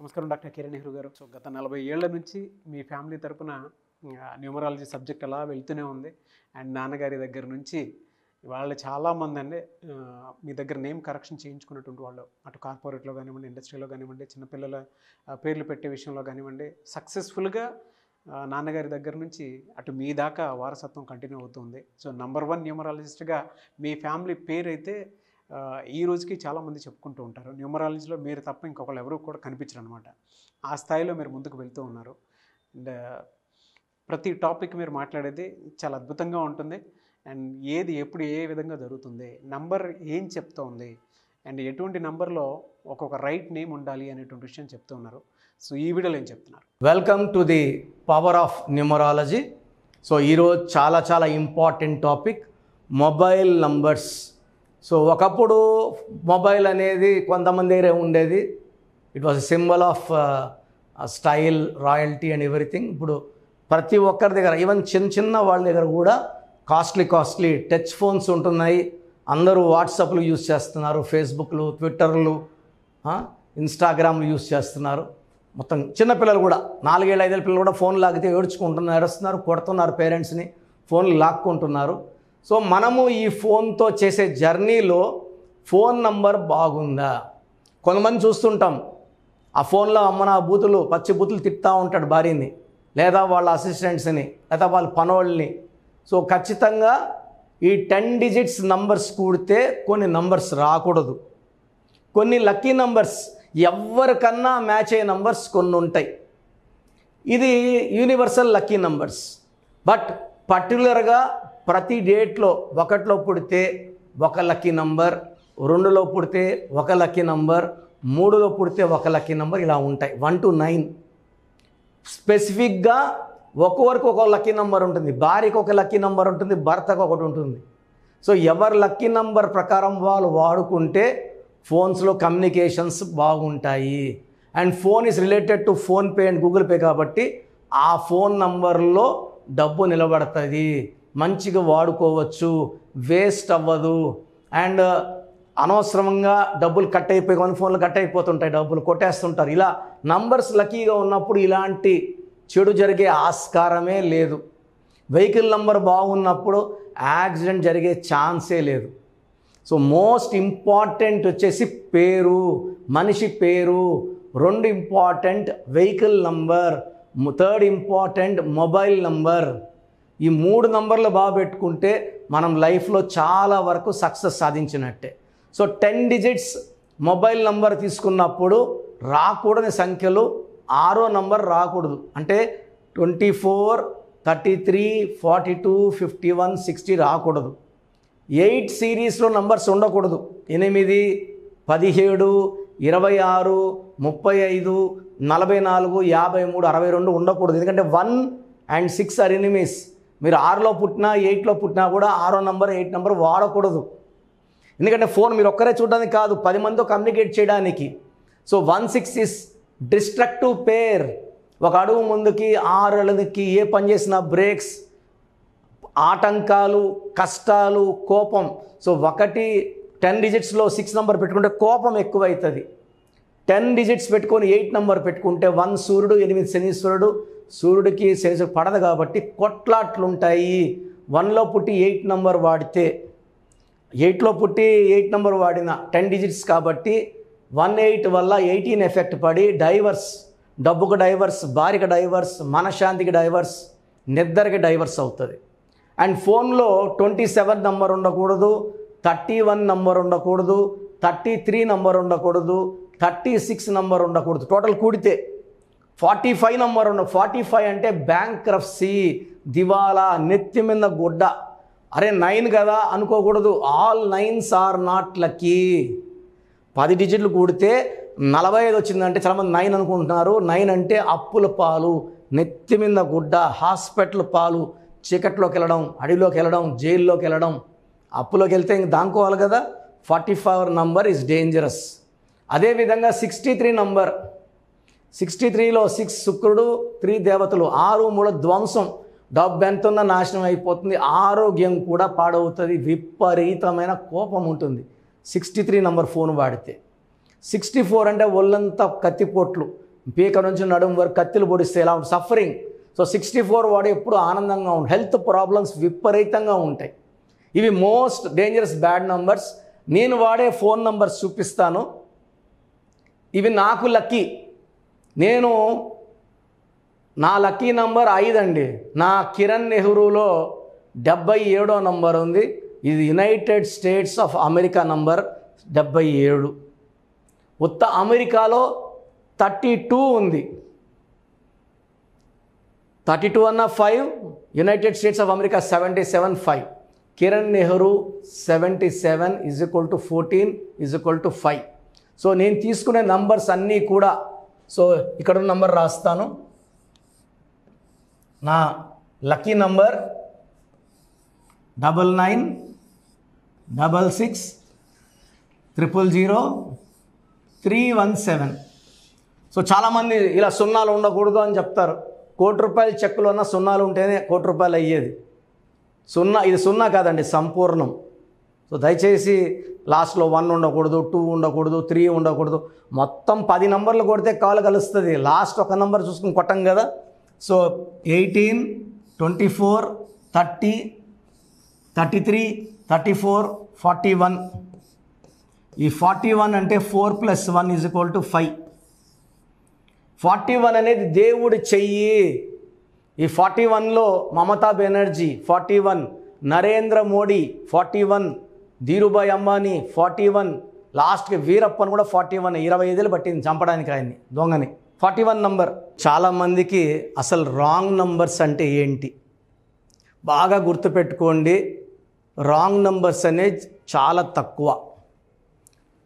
నమస్కారం డాక్టర్ కిరణ్ నెహ్రూ గారు. సో గత 40 ఏళ్ల నుంచి మీ ఫ్యామిలీ తరపున న్యూమరాలజీ సబ్జెక్ట్ అలా వెళ్తూనే ఉంది. అండ్ నాన్నగారి దగ్గర నుంచి వాళ్ళు చాలామంది అండి మీ దగ్గర నేమ్ కరెక్షన్ చేయించుకున్నటువంటి వాళ్ళు, అటు కార్పొరేట్లో కానివ్వండి, ఇండస్ట్రీలో కానివ్వండి, చిన్నపిల్లల పేర్లు పెట్టే విషయంలో కానివ్వండి, సక్సెస్ఫుల్గా నాన్నగారి దగ్గర నుంచి అటు మీ దాకా వారసత్వం కంటిన్యూ అవుతుంది. సో నంబర్ 1 న్యూమరాలజిస్ట్గా మీ ఫ్యామిలీ పేరు అయితే ఈ రోజుకి చాలామంది చెప్పుకుంటూ ఉంటారు. న్యూమరాలజీలో మీరు తప్ప ఇంకొకళ్ళు ఎవరు కూడా కనిపించరు అనమాట. ఆ స్థాయిలో మీరు ముందుకు వెళ్తూ ఉన్నారు. అండ్ ప్రతి టాపిక్ మీరు మాట్లాడేది చాలా అద్భుతంగా ఉంటుంది. అండ్ ఏది ఎప్పుడు ఏ విధంగా జరుగుతుంది, నంబర్ ఏం చెప్తోంది, అండ్ ఎటువంటి నంబర్లో ఒక్కొక్క రైట్ నేమ్ ఉండాలి అనేటువంటి విషయం చెప్తూ ఉన్నారు. సో ఈ వీడియోలో ఏం చెప్తున్నారు? Welcome to the power of numerology. So ఈరోజు చాలా important topic mobile numbers. So ఒకప్పుడు మొబైల్ అనేది కొంతమంది దగ్గర ఉండేది. It was a symbol of style, royalty and everything. ఇప్పుడు ప్రతి ఒక్కరి దగ్గర, ఈవెన్ చిన్న వాళ్ళ దగ్గర కూడా కాస్ట్లీ టచ్ ఫోన్స్ ఉంటున్నాయి. అందరూ వాట్సాప్లు యూజ్ చేస్తున్నారు, ఫేస్బుక్లు, ట్విట్టర్లు, ఇన్స్టాగ్రామ్లు యూజ్ చేస్తున్నారు. మొత్తం చిన్నపిల్లలు కూడా 4 ఏళ్ళ 5 ఏళ్ళ పిల్లలు కూడా ఫోన్ లాగితే ఏడుస్తున్నారు, కొడుతున్నారు పేరెంట్స్ని, ఫోన్లు లాక్కుంటున్నారు. సో మనము ఈ ఫోన్తో చేసే జర్నీలో ఫోన్ నంబర్ బాగుందా? కొంతమంది చూస్తుంటాం, ఆ ఫోన్లో అమ్మన బూతులు, పచ్చి బూతులు తిప్పుతూ ఉంటాడు భార్యని, లేదా వాళ్ళ అసిస్టెంట్స్ని, లేదా వాళ్ళ పనోళ్ళని. సో ఖచ్చితంగా ఈ 10 డిజిట్స్ నంబర్స్ కూడితే కొన్ని నంబర్స్ రాకూడదు. కొన్ని లక్కీ నంబర్స్ ఎవరికన్నా మ్యాచ్ అయ్యే నంబర్స్ కొన్ని ఉంటాయి. ఇది యూనివర్సల్ లక్కీ నంబర్స్. బట్ పర్టికులర్గా ప్రతి డేట్లో 1లో పుడితే ఒక లక్కీ నంబర్, 2లో పుడితే ఒక లక్కీ నంబర్, 3లో పుడితే ఒక లక్కీ నంబర్, ఇలా ఉంటాయి 1 to 9. స్పెసిఫిక్గా ఒక్కొక్కరికి ఒక లక్కీ నంబర్ ఉంటుంది. భార్యకి ఒక లక్కీ నంబర్ ఉంటుంది, భర్తకు ఒకటి ఉంటుంది. సో ఎవరి లక్కీ నంబర్ ప్రకారం వాళ్ళు వాడుకుంటే ఫోన్స్లో కమ్యూనికేషన్స్ బాగుంటాయి. And phone is related to PhonePe and Google pay కాబట్టి ఆ ఫోన్ నంబర్లో డబ్బు నిలబడుతుంది, మంచిగా వాడుకోవచ్చు, వేస్ట్ అవ్వదు. అండ్ అనవసరంగా డబ్బులు కట్ అయిపోయి, కొన్ని ఫోన్లు కట్ అయిపోతుంటాయి, డబ్బులు కొట్టేస్తుంటారు. ఇలా నంబర్స్ లక్కీగా ఉన్నప్పుడు ఇలాంటి చెడు జరిగే ఆస్కారమే లేదు. వెహికల్ నంబర్ బాగున్నప్పుడు యాక్సిడెంట్ జరిగే ఛాన్సే లేదు. సో మోస్ట్ ఇంపార్టెంట్ వచ్చేసి పేరు, మనిషి పేరు. 2 important vehicle number, 3rd important mobile number. ఈ 3 నంబర్లు బాగా పెట్టుకుంటే మనం లైఫ్లో చాలా వరకు సక్సెస్ సాధించినట్టే. సో 10 డిజిట్స్ మొబైల్ నంబర్ తీసుకున్నప్పుడు రాకూడని సంఖ్యలు 6వ నంబర్ రాకూడదు. అంటే 24, 33, 42, 51, 60 రాకూడదు. 8 సిరీస్లో నంబర్స్ ఉండకూడదు. 8, 17, 26, 35, 44, 53, 62 ఉండకూడదు. ఎందుకంటే 1 and 6 ఆర్ ఎనిమీస్. మీరు 6లో పుట్టినా 8లో పుట్టినా కూడా 6వ నంబర్ 8 నంబర్ వాడకూడదు. ఎందుకంటే ఫోన్ మీరు ఒక్కరే చూడడానికి కాదు, 10 మందితో కమ్యూనికేట్ చేయడానికి. సో 1-6 ఇస్ డిస్ట్రక్టివ్ పేర్. ఒక అడుగు ముందుకి 6 అడుగుకి ఏ పని చేసినా బ్రేక్స్, ఆటంకాలు, కష్టాలు, కోపం. సో 10 డిజిట్స్లో 6 నంబర్ పెట్టుకుంటే కోపం ఎక్కువవుతుంది. 10 డిజిట్స్ పెట్టుకొని 8 నంబర్ పెట్టుకుంటే 1 సూర్యుడు, 8 శనీశ్వరుడు. సూర్యుడికి శనీశ్వరుడు పడదు కాబట్టి కొట్లాట్లు ఉంటాయి. 1లో పుట్టి 8 నంబర్ వాడితే, 8లో పుట్టి 8 నంబర్ వాడిన 10 డిజిట్స్ కాబట్టి 1-8 వల్ల 18 ఎఫెక్ట్ పడి డైవర్స్, డబ్బుకు డైవర్స్, భార్యకి డైవర్స్, మనశ్శాంతికి డైవర్స్, నిద్రకి డైవర్స్ అవుతుంది. అండ్ ఫోన్లో 27 నంబర్ ఉండకూడదు, 31 నంబర్ ఉండకూడదు, 33 నంబర్ ఉండకూడదు, 36 నంబర్ ఉండకూడదు. టోటల్ కూడితే 45 నంబర్ 45 అంటే బ్యాంక్రప్సీ, దివాలా, నెత్తి మీద గుడ్డ. అరే 9 కదా అనుకోకూడదు. All 9s are not lucky. 10 డిజిట్లు కూడితే 45 వచ్చిందంటే చాలామంది 9 అనుకుంటున్నారు. 9 అంటే అప్పుల పాలు, నెత్తి మీద గుడ్డ, హాస్పిటల్ పాలు, చీకట్లోకి వెళ్ళడం, అడవిలోకి వెళ్ళడం, జైల్లోకి వెళ్ళడం. అప్పులోకి వెళ్తే ఇంక దాంకోవాలి కదా. 44 నంబర్ ఈజ్ డేంజరస్. అదేవిధంగా 63 నంబర్, 63లో 6 శుక్రుడు, 3 దేవతలు, 6, 3 ధ్వంసం. డబ్బు ఎంత ఉన్నా నాశనం అయిపోతుంది, ఆరోగ్యం కూడా పాడవుతుంది, విపరీతమైన కోపం ఉంటుంది 63 నంబర్ ఫోన్ వాడితే. 64 అంటే ఒళ్ళంతా కత్తిపోట్లు, పీక నుంచి నడుము వరకు కత్తులు పొడిస్తే ఎలా ఉంటుంది, సఫరింగ్. సో 64 వాడు ఎప్పుడు ఆనందంగా ఉంటుంది. హెల్త్ ప్రాబ్లమ్స్ విపరీతంగా ఉంటాయి. ఇవి మోస్ట్ డేంజరస్ బ్యాడ్ నంబర్స్. నేను వాడే ఫోన్ నంబర్స్ చూపిస్తాను. ఇవి నాకు లక్కీ. నా లక్కీ నంబర్ 5 అండి. నా కిరణ్ నెహ్రూలో 77వ నంబర్ ఉంది. ఇది United states of America number 77. ఉత్త అమెరికాలో 32 ఉంది. 32 అన్న 5, United states of America 77, 5. Kiran Nehru 77 = 14 = 5. So నేను తీసుకునే నంబర్స్ అన్నీ కూడా, సో ఇక్కడ నంబర్ రాస్తాను. నా లక్కీ నంబర్ 99 66 000 317. సో చాలామంది ఇలా సున్నాలు ఉండకూడదు అని చెప్తారు. ₹1,00,00,000 చెక్కులు ఉన్న సున్నాలు ఉంటేనే ₹1,00,00,000 అయ్యేది. ఇది సున్నా కాదండి, సంపూర్ణం. సో దయచేసి లాస్ట్లో 1 ఉండకూడదు, 2 ఉండకూడదు, 3 ఉండకూడదు. మొత్తం 10 నంబర్లు కొడితే కాలు కలుస్తుంది. లాస్ట్ ఒక నంబర్ చూసుకుని కొట్టం కదా. సో 18, 24, 30, 33, 34, 41. ఈ 41 అంటే 4 + 1 = 5. 41 అనేది దేవుడి చెయ్యి. ఈ 41లో మమతా బెనర్జీ 41, నరేంద్ర మోడీ 41, ధీరుభాయ్ అంబానీ 41, లాస్ట్కి వీరప్పన్ కూడా 41. 25 ఏళ్ళు పట్టింది చంపడానికి ఆయన్ని, దొంగని. 41 నంబర్. చాలామందికి అసలు రాంగ్ నంబర్స్ అంటే ఏంటి బాగా గుర్తుపెట్టుకోండి. రాంగ్ నంబర్స్ అనేది చాలా తక్కువ.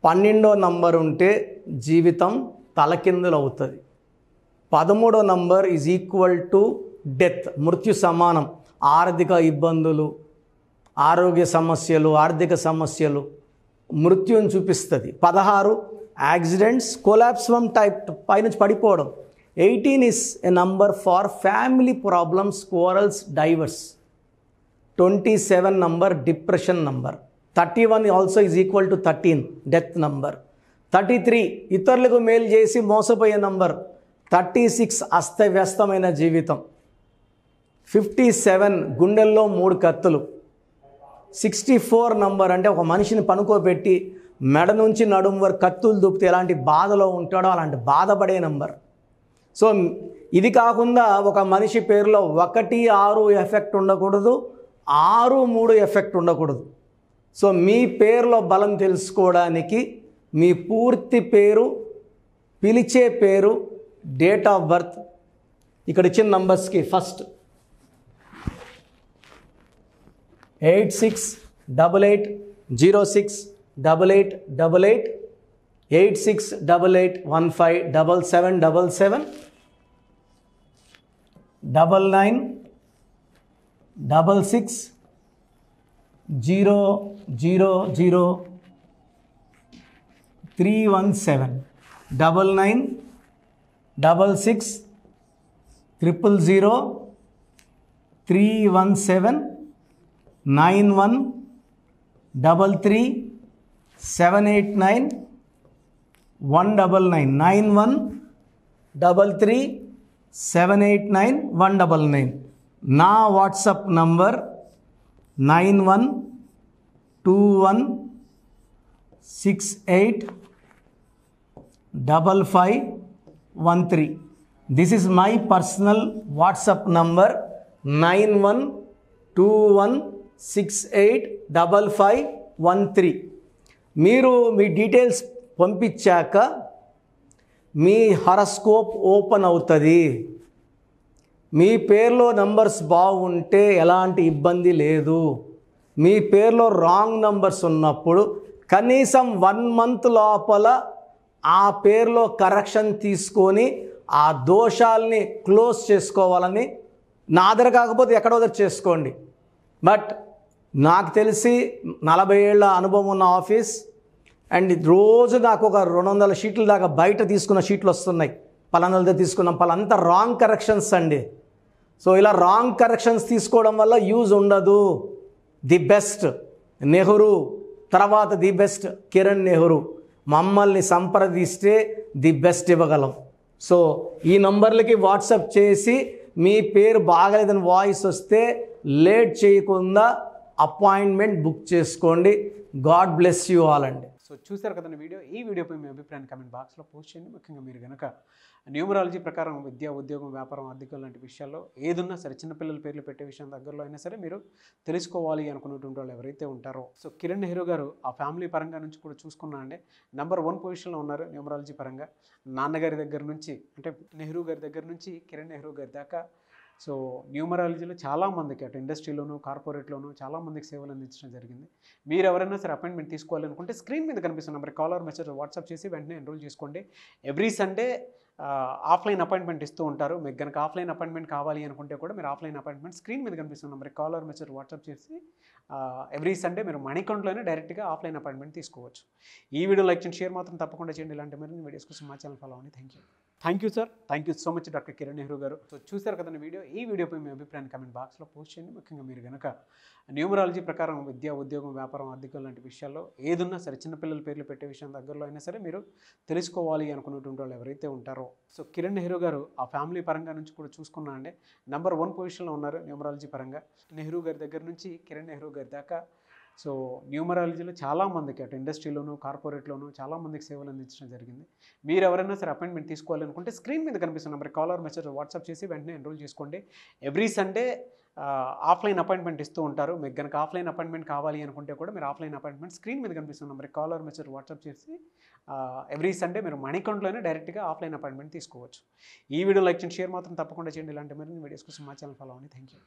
12వ నంబర్ ఉంటే జీవితం తలకిందులు అవుతుంది. 13వ నంబర్ = డెత్, మృత్యు సమానం. ఆర్థిక ఇబ్బందులు, ఆరోగ్య సమస్యలు, ఆర్థిక సమస్యలు మృత్యుని చూపిస్తుంది. 16 యాక్సిడెంట్స్, కొలాప్స్ ఫ్రమ్ టైప్ పైనుంచి పడిపోవడం. 18 is a number for family problems, quarrels, divorce. 27 number depression number. 31 also is equal to 13, death number. 33 ఇతరులకు మేలు చేసి మోసపోయే నంబర్. 36 అస్తవ్యస్తమైన జీవితం. 57 గుండెల్లో 3 కత్తులు. 64 నంబర్ అంటే ఒక మనిషిని పనుకోబెట్టి మెడ నుంచి నడుము వరకు కత్తులు దూపితే ఎలాంటి బాధలో ఉంటాడో అలాంటి బాధపడే నంబర్. సో ఇది కాకుండా ఒక మనిషి పేరులో 1, 6 ఎఫెక్ట్ ఉండకూడదు, 6, 3 ఎఫెక్ట్ ఉండకూడదు. సో మీ పేరులో బలం తెలుసుకోవడానికి మీ పూర్తి పేరు, పిలిచే పేరు, డేట్ ఆఫ్ బర్త్, ఇక్కడ ఇచ్చిన నంబర్స్కి ఫస్ట్ 8688068888, 8688157777, 9966000317, 9966000317, 9133789199, 9133789199. నా WhatsApp number 9121685513. This is my personal WhatsApp number 9121685513. మీరు మీ డీటెయిల్స్ పంపించాక మీ హరస్కోప్ ఓపెన్ అవుతుంది. మీ పేరులో నంబర్స్ బాగుంటే ఎలాంటి ఇబ్బంది లేదు. మీ పేరులో రాంగ్ నంబర్స్ ఉన్నప్పుడు కనీసం 1 మంత్ లోపల ఆ పేరులో కరెక్షన్ తీసుకొని ఆ దోషాలని క్లోజ్ చేసుకోవాలని, నా దగ్గర కాకపోతే ఎక్కడో దగ్గర చేసుకోండి. బట్ నాకు తెలిసి 40 ఏళ్ళ అనుభవం ఉన్న ఆఫీస్, అండ్ రోజు నాకు ఒక 200 షీట్ల దాకా బయట తీసుకున్న షీట్లు వస్తున్నాయి. పలానాలతో తీసుకున్నాం, పలానంతా రాంగ్ కరెక్షన్స్ అండి. సో ఇలా రాంగ్ కరెక్షన్స్ తీసుకోవడం వల్ల యూజ్ ఉండదు. ది బెస్ట్ నెహ్రూ, తర్వాత ది బెస్ట్ కిరణ్ నెహ్రూ. మమ్మల్ని సంప్రదిస్తే ది బెస్ట్ ఇవ్వగలం. సో ఈ నంబర్లకి వాట్సాప్ చేసి మీ పేరు బాగలేదని వాయిస్ వస్తే లేట్ చేయకుండా అపాయింట్మెంట్ బుక్ చేసుకోండి. గాడ్ బ్లెస్ యూ ఆల్ అండి. సో చూసారు కదండి వీడియో. ఈ వీడియోపై మీ అభిప్రాయాన్ని కామెంట్ బాక్స్లో పోస్ట్ చేయండి. ముఖ్యంగా మీరు కనుక న్యూమరాలజీ ప్రకారం విద్య, ఉద్యోగం, వ్యాపారం, ఆర్థికం లాంటి విషయాల్లో ఏదున్నా సరే, చిన్నపిల్లల పేర్లు పెట్టే విషయం దగ్గరలో అయినా సరే మీరు తెలుసుకోవాలి అనుకున్నటువంటి వాళ్ళు ఎవరైతే ఉంటారో, సో కిరణ్ నెహ్రూ గారు ఆ ఫ్యామిలీ పరంగా నుంచి కూడా చూసుకున్నా అండి నెంబర్ 1 పొజిషన్లో ఉన్నారు న్యూమరాలజీ పరంగా. నాన్నగారి దగ్గర నుంచి అంటే నెహ్రూ గారి దగ్గర నుంచి కిరణ్ నెహ్రూ గారి దాకా సో న్యూమరాలజీలో చాలామందికి అటు ఇండస్ట్రీలోను, కార్పొరేట్లోను చాలామందికి సేవలు అందించడం జరిగింది. మీరు ఎవరైనా సరే అపాయింట్మెంట్ తీసుకోవాలనుకుంటే స్క్రీన్ మీద కనిపిస్తున్న నెంబర్ కాలర్ మెసేజ్ వాట్సాప్ చేసి వెంటనే ఎన్రోల్ చేసుకోండి. ఎవ్రీ సండే ఆఫ్లైన్ అపాయింట్మెంట్ ఇస్తూ ఉంటారు. మీకు కనుక ఆఫ్లైన్ అపాయింట్మెంట్ కావాలి అనుకుంటే కూడా మీరు ఆఫ్లైన్ అపాయింట్మెంట్ స్క్రీన్ మీద కనిపిస్తున్న నెంబర్ కాలర్ మెసేజ్ వాట్సాప్ చేసి ఎవ్రీ సండే మీరు మనీ అకౌంట్లోనే డైరెక్ట్గా ఆఫ్లైన్ అపాయింట్మెంట్ తీసుకోవచ్చు. ఈ వీడియో లైక్ చేయండి, షేర్ మాత్రం తప్పకుండా చేయండి. ఇలాంటి మరిన్ని వీడియోస్ కోసం మా ఛానల్ ఫాలో అవ్వండి. Thank you sir. Thank you so much doctor Kiran Nehru గారు. సో చూసారు కదండి వీడియో. ఈ వీడియోపై మీ అభిప్రాయాన్ని కామెంట్ బాక్స్లో పోస్ట్ చేయండి. ముఖ్యంగా మీరు కనుక న్యూమరాలజీ ప్రకారం విద్య, ఉద్యోగం, వ్యాపారం, ఆర్థికం లాంటి విషయాల్లో ఏదున్నా సరే, చిన్నపిల్లల పేర్లు పెట్టే విషయం దగ్గరలో అయినా సరే మీరు తెలుసుకోవాలి అనుకున్నటువంటి వాళ్ళు ఎవరైతే ఉంటారో, సో కిరణ్ నెహ్రూ గారు ఆ ఫ్యామిలీ పరంగా నుంచి కూడా చూసుకున్నా అండి నెంబర్ 1 పొజిషన్లో ఉన్నారు న్యూమరాలజీ పరంగా. నెహ్రూ గారి దగ్గర నుంచి కిరణ్ నెహ్రూ గారి దాకా సో న్యూమరాలజీలో చాలామందికి అటు ఇండస్ట్రీలోను, కార్పొరేట్లోను చాలామందికి సేవలు అందించడం జరిగింది. మీరు ఎవరైనా సరే అపాయింట్మెంట్ తీసుకోవాలనుకుంటే స్క్రీన్ మీద కనిపిస్తున్న నెంబర్ కాలర్ మెసేజ్ వాట్సాప్ చేసి వెంటనే ఎన్రోల్ చేసుకోండి. ఎవ్రీ సండే ఆఫ్లైన్ అపాయింట్మెంట్ ఇస్తూ ఉంటారు. మీకు కనుక ఆఫ్లైన్ అపాయింట్మెంట్ కావాలి అనుకుంటే కూడా మీరు ఆఫ్లైన్ అపాయింట్మెంట్ స్క్రీన్ మీద కనిపిస్తున్న నెంబర్ కాలర్ మెసేజ్ వాట్సాప్ చేసి ఎవ్రీ సండే మీరు మనీ అకౌంట్లోనే డైరెక్ట్గా ఆఫ్లైన్ అపాయింట్మెంట్ తీసుకోవచ్చు. ఈ వీడియో లైక్ చేయండి, షేర్ మాత్రం తప్పకుండా చేయండి. ఇలాంటి మరిన్ని వీడియోస్ కోసం మా ఛానల్ ఫాలో అవ్వండి. Thank you.